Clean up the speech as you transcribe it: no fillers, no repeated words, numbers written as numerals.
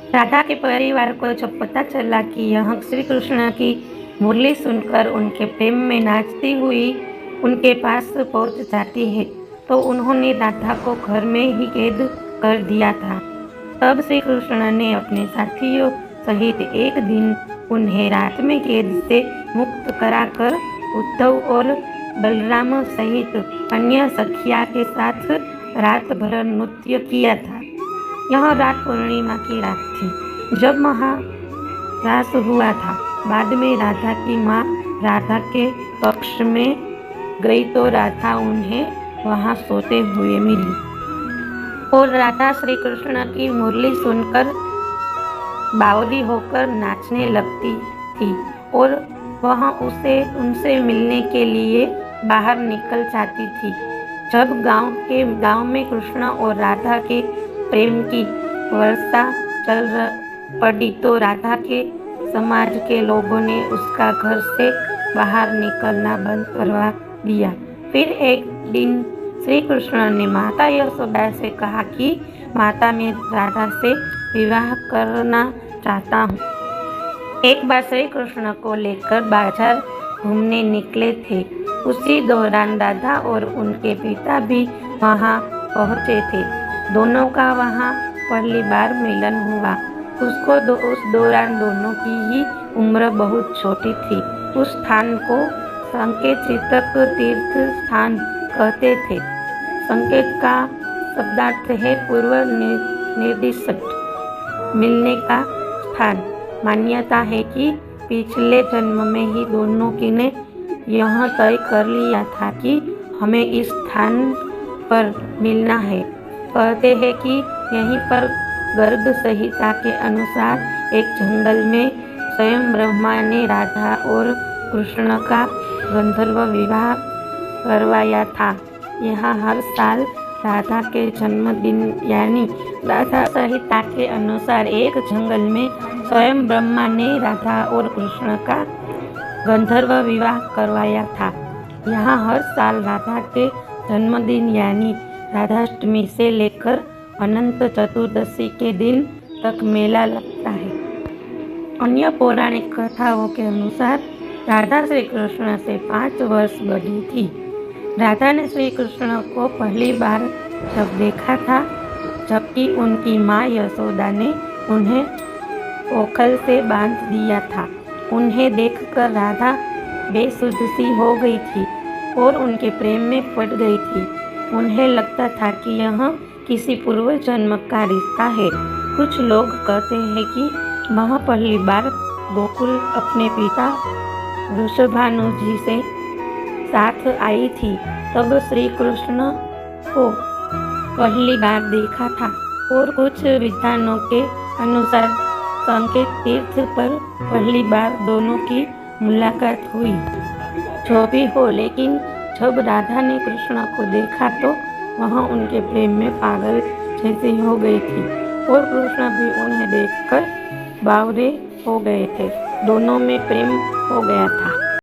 राधा के परिवार को जब पता चला कि यह श्री कृष्ण की मुरली सुनकर उनके प्रेम में नाचती हुई उनके पास पहुंच जाती है, तो उन्होंने राधा को घर में ही कैद कर दिया था। तब श्री कृष्ण ने अपने साथियों सहित एक दिन उन्हें रात में कैद से मुक्त कराकर उद्धव और बलराम सहित अन्य सखिया के साथ रात भर नृत्य किया था। यह रात पूर्णिमा की रात थी जब महारास हुआ था। बाद में राधा की माँ राधा के पक्ष में गई तो राधा उन्हें वहाँ सोते हुए मिली और राधा श्री कृष्ण की मुरली सुनकर बावली होकर नाचने लगती थी और वह उनसे मिलने के लिए बाहर निकल जाती थी। जब गांव में कृष्ण और राधा के प्रेम की वर्षा चल पड़ी तो राधा के समाज के लोगों ने उसका घर से बाहर निकलना बंद करवा दिया। फिर एक दिन श्री कृष्ण ने माता यशोदा से कहा कि माता, मैं राधा से विवाह करना चाहता हूँ। एक बार श्री कृष्ण को लेकर बाजार घूमने निकले थे। उसी दौरान राधा और उनके पिता भी वहाँ पहुँचे थे। दोनों का वहाँ पहली बार मिलन हुआ। उस दौरान दोनों की ही उम्र बहुत छोटी थी। उस स्थान को संकेत तीर्थ स्थान कहते थे। संकेत का शब्दार्थ है पूर्व निर्दिष्ट मिलने का स्थान। मान्यता है कि पिछले जन्म में ही दोनों की ने यह तय कर लिया था कि हमें इस स्थान पर मिलना है। कहते हैं कि यहीं पर गर्ग संहिता के अनुसार एक जंगल में स्वयं ब्रह्मा ने राधा और कृष्ण का गंधर्व विवाह करवाया था। यहाँ हर साल राधा के जन्मदिन यानी राधा संहिता के अनुसार एक जंगल में स्वयं ब्रह्मा ने राधा और कृष्ण का गंधर्व विवाह करवाया था। यहाँ हर साल राधा के जन्मदिन यानी राधाष्टमी से लेकर अनंत चतुर्दशी के दिन तक मेला लगता है। अन्य पौराणिक कथाओं के अनुसार राधा श्री कृष्ण से 5 वर्ष बड़ी थी। राधा ने श्री कृष्ण को पहली बार जब देखा था, जबकि उनकी माँ यशोदा ने उन्हें ओखल से बांध दिया था। उन्हें देखकर राधा बेसुध सी हो गई थी और उनके प्रेम में पड़ गई थी। उन्हें लगता था कि यह किसी पूर्व जन्म का रिश्ता है। कुछ लोग कहते हैं कि वह पहली बार गोकुल अपने पिता वृषभानु जी से साथ आई थी, तब श्री कृष्ण को पहली बार देखा था। और कुछ विद्वानों के अनुसार संकेत तीर्थ पर पहली बार दोनों की मुलाकात हुई। जो भी हो, लेकिन जब राधा ने कृष्ण को देखा तो वह उनके प्रेम में पागल जैसी हो गई थी और कृष्ण भी उन्हें देखकर बावरे हो गए थे। दोनों में प्रेम हो गया था।